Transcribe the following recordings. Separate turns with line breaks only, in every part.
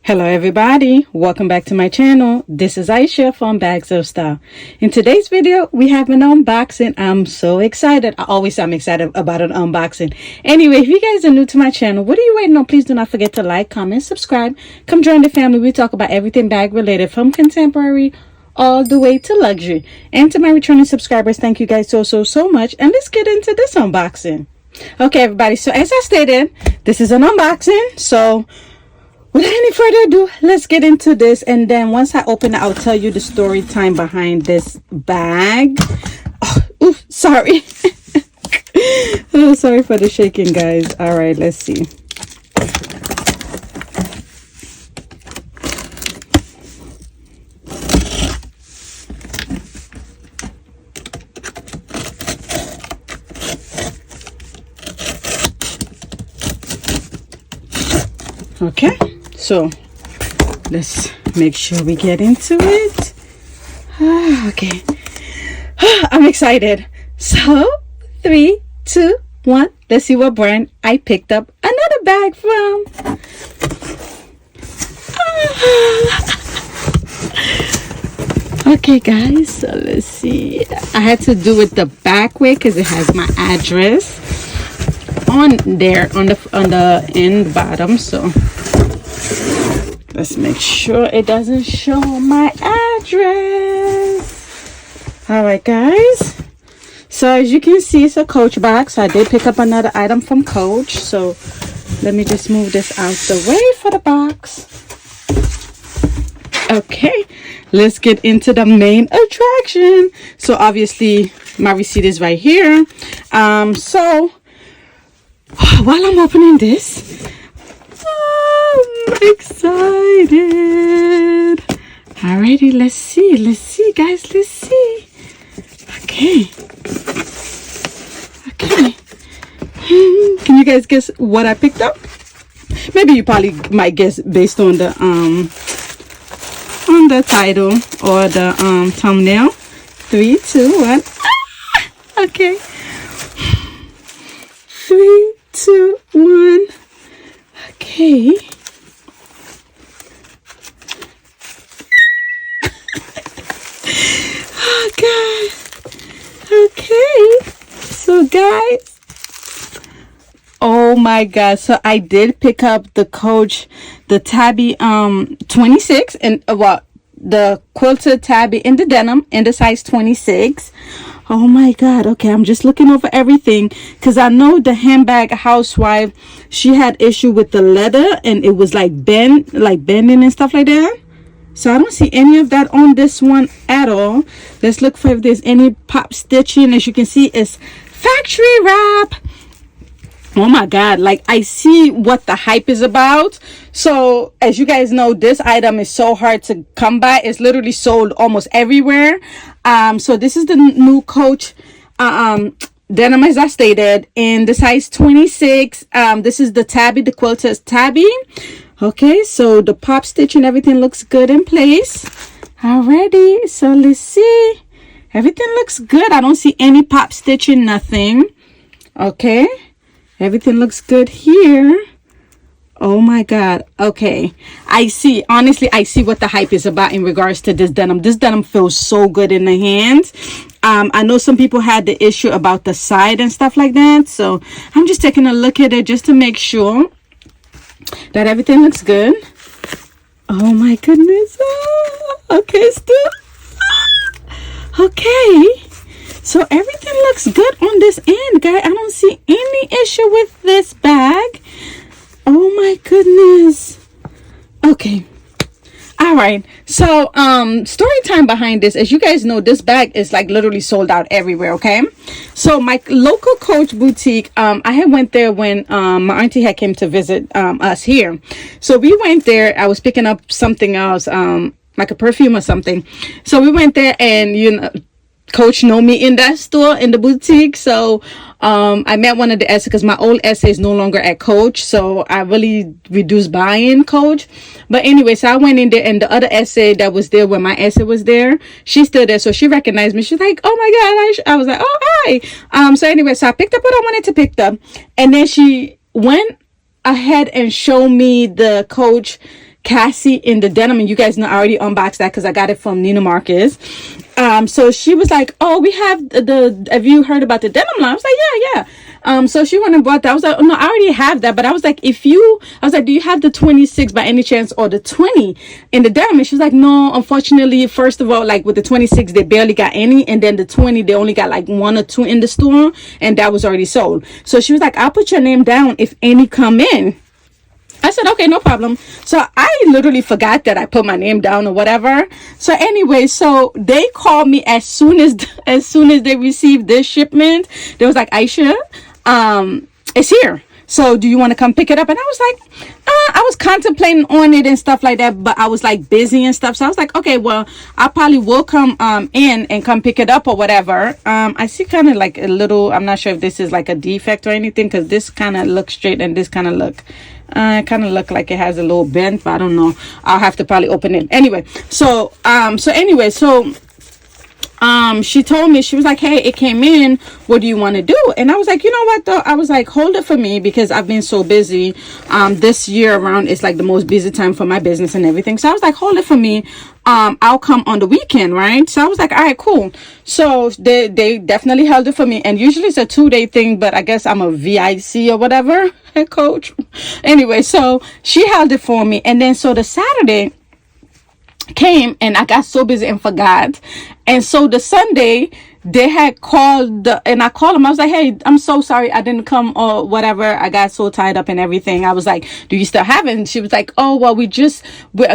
Hello everybody, welcome back to my channel. This is Aisha from Bags of Style. In today's video, we have an unboxing. I'm so excited. I'm excited about an unboxing. Anyway, if you guys are new to my channel, what are you waiting on? Please do not forget to like, comment, subscribe. Come join the family. We talk about everything bag related, from contemporary all the way to luxury. And to my returning subscribers, thank you guys so much. And let's get into this unboxing. Okay everybody, so as I stated, this is an unboxing. So without any further ado, let's get into this. And then once I open it, I'll tell you the story time behind this bag. Oh, sorry. Oh, sorry for the shaking, guys. All right, let's see. Okay. So let's make sure we get into it. Okay. I'm excited. So 3, 2, 1. Let's see what brand I picked up another bag from. Okay guys, so let's see. I had to do it the back way because it has my address on there on the end bottom. So let's make sure it doesn't show my address. All right guys, so as you can see, it's a Coach box. I did pick up another item from Coach, so let me just move this out the way for the box. Okay, let's get into the main attraction. So obviously my receipt is right here. So while I'm opening this, I'm excited. Alrighty, let's see guys, let's see. Okay. Can you guys guess what I picked up? Maybe you probably might guess based on the title or the thumbnail. 3, 2, 1. Okay. 3, 2, 1. Okay. Oh god. Okay. So guys, oh my god, so I did pick up the Coach, the Tabby 26, and the quilted Tabby in the denim in the size 26. Oh my god. Okay, I'm just looking over everything because I know the handbag housewife, she had issue with the leather and it was like bending and stuff like that. So I don't see any of that on this one at all. Let's look for if there's any pop stitching. As you can see, it's factory wrap. Oh my god, like I see what the hype is about. So as you guys know, this item is so hard to come by. It's literally sold almost everywhere. So this is the new Coach denim, as I stated, in the size 26. This is the Tabby, the quilted Tabby. Okay, so the pop stitch and everything looks good in place. Alrighty, so let's see. Everything looks good. I don't see any pop stitching, nothing. Okay, everything looks good here. Oh my god. Okay, I see, honestly, I see what the hype is about in regards to this denim. This denim feels so good in the hands. I know some people had the issue about the side and stuff like that, so I'm just taking a look at it just to make sure that everything looks good. Oh my goodness. Okay, still. Okay, so everything looks good on this end, guys. I don't see any issue with this bag. Oh my goodness. Okay. All right, so story time behind this. As you guys know, this bag is like literally sold out everywhere. Okay, so my local Coach boutique, I had went there when my auntie had came to visit us here. So we went there. I was picking up something else, like a perfume or something. So we went there, and you know, Coach know me in that store, in the boutique. So I met one of the essays because my old essay is no longer at Coach, so I really reduced buying Coach. But anyway, so I went in there, and the other essay that was there when my essay was there, she's still there, so she recognized me. She's like, oh my god. I was like, oh hi. So anyway, so I picked up what I wanted to pick up, and then she went ahead and showed me the Coach Cassie in the denim, and you guys know I already unboxed that because I got it from Nina Marcus. So she was like, oh, we have have you heard about the denim line? I was like, yeah. So she went and bought that. I was like, oh, no, I already have that. But I was like, do you have the 26 by any chance, or the 20 in the denim? And she was like, no, unfortunately, first of all, like with the 26, they barely got any. And then the 20, they only got like 1 or 2 in the store, and that was already sold. So she was like, I'll put your name down if any come in. I said, okay, no problem. So I literally forgot that I put my name down or whatever. So anyway, so they called me as soon as they received this shipment. They was like, Aisha, it's here. So do you want to come pick it up? And I was like, I was contemplating on it and stuff like that, but I was like busy and stuff. So I was like, okay, well, I probably will come in and come pick it up or whatever. I see kind of like a little, I'm not sure if this is like a defect or anything, because this kind of looks straight and this kind of look like it has a little bend, but I don't know. I'll have to probably open it anyway. So she told me, she was like, hey, it came in, what do you want to do? And I was like, you know what though, I was like, hold it for me, because I've been so busy. This year around is like the most busy time for my business and everything. So I was like, hold it for me. I'll come on the weekend, right? So I was like, all right, cool. So they definitely held it for me, and usually it's a 2-day thing, but I guess I'm a VIC or whatever, coach. Anyway, so she held it for me, and then so the Saturday came and I got so busy and forgot. And so the Sunday they had called, and I called them. I was like, hey, I'm so sorry I didn't come or whatever. I got so tied up and everything. I was like, do you still have it? And she was like, oh, well,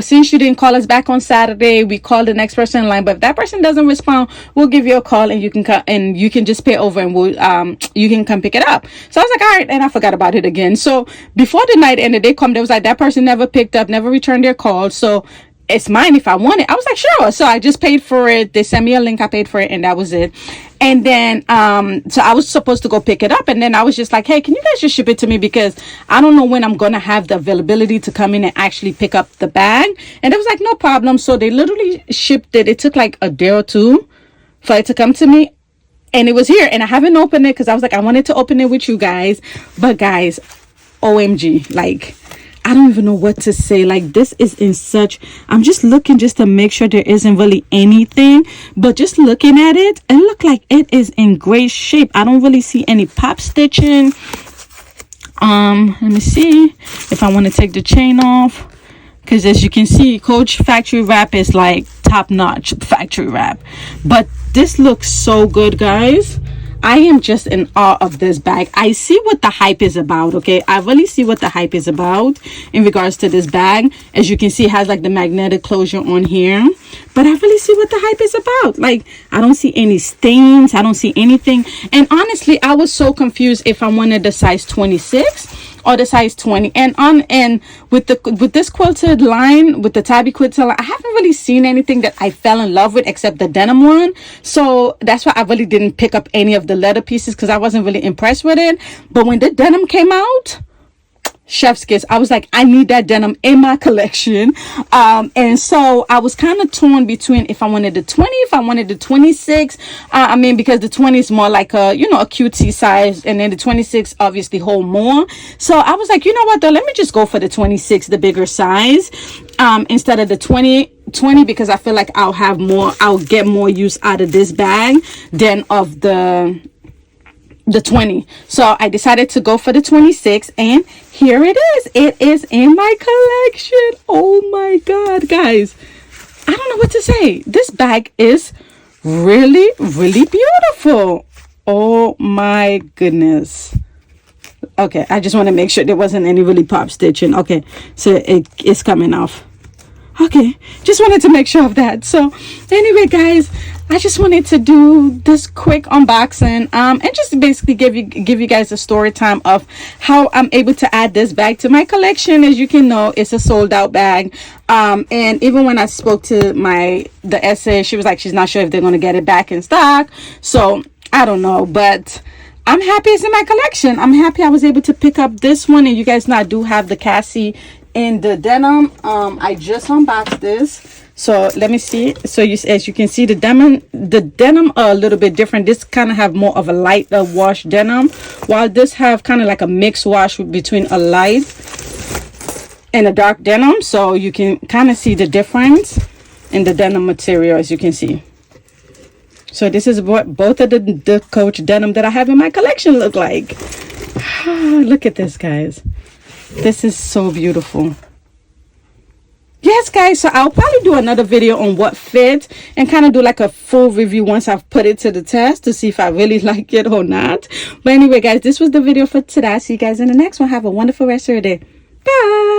since you didn't call us back on Saturday, we called the next person in line. But if that person doesn't respond, we'll give you a call, and you can come and you can just pay over, and you can come pick it up. So I was like, all right. And I forgot about it again. So before the night ended, they come, they was like, that person never picked up, never returned their call. So it's mine if I want it. I was like, sure. So I just paid for it. They sent me a link. I paid for it, and that was it. And then, so I was supposed to go pick it up. And then I was just like, hey, can you guys just ship it to me? Because I don't know when I'm going to have the availability to come in and actually pick up the bag. And it was like, no problem. So they literally shipped it. It took like a day or two for it to come to me. And it was here. And I haven't opened it because I was like, I wanted to open it with you guys. But guys, OMG, like, I don't even know what to say. Like, this is in such, I'm just looking just to make sure there isn't really anything, but just looking at it, it looked like it is in great shape. I don't really see any pop stitching. Let me see if I want to take the chain off, because as you can see, Coach factory wrap is like top-notch factory wrap. But this looks so good, guys. I am just in awe of this bag. I see what the hype is about, okay? I really see what the hype is about in regards to this bag. As you can see, it has like the magnetic closure on here. But I really see what the hype is about. Like, I don't see any stains. I don't see anything. And honestly, I was so confused if I wanted the size 26 or the size 20. And with this quilted line, with the Tabby quilted line, I haven't really seen anything that I fell in love with except the denim one. So that's why I really didn't pick up any of the leather pieces, because I wasn't really impressed with it. But when the denim came out, chef's kiss, I was like, I need that denim in my collection. And so I was kind of torn between if I wanted the 20, if I wanted the 26. I mean, because the 20 is more like a cutesy size, and then the 26 obviously hold more. So I was like, you know what though, let me just go for the 26, the bigger size, instead of the 20, because I feel like I'll get more use out of this bag than of the 20. So I decided to go for the 26, and here it is. It is in my collection. Oh my god, guys, I don't know what to say. This bag is really, really beautiful. Oh my goodness. Okay, I just want to make sure there wasn't any really pop stitching. Okay, so it's coming off. Okay, just wanted to make sure of that. So anyway, guys, I just wanted to do this quick unboxing, and just basically give you guys a story time of how I'm able to add this bag to my collection. As you can know, it's a sold out bag, and even when I spoke to the essay, she was like, she's not sure if they're going to get it back in stock. So I don't know, but I'm happy it's in my collection. I'm happy I was able to pick up this one. And you guys know I do have the Cassie in the denim. I just unboxed this, so let me see. So as you can see, the denim are a little bit different. This kind of have more of a light wash denim, while this have kind of like a mixed wash between a light in a dark denim, so you can kind of see the difference in the denim material, as you can see. So this is what both of the Coach denim that I have in my collection look like. Look at this, guys. This is so beautiful. Yes, guys, so I'll probably do another video on what fits and kind of do like a full review once I've put it to the test to see if I really like it or not. But anyway, guys, this was the video for today. I'll see you guys in the next one. Have a wonderful rest of your day. Bye.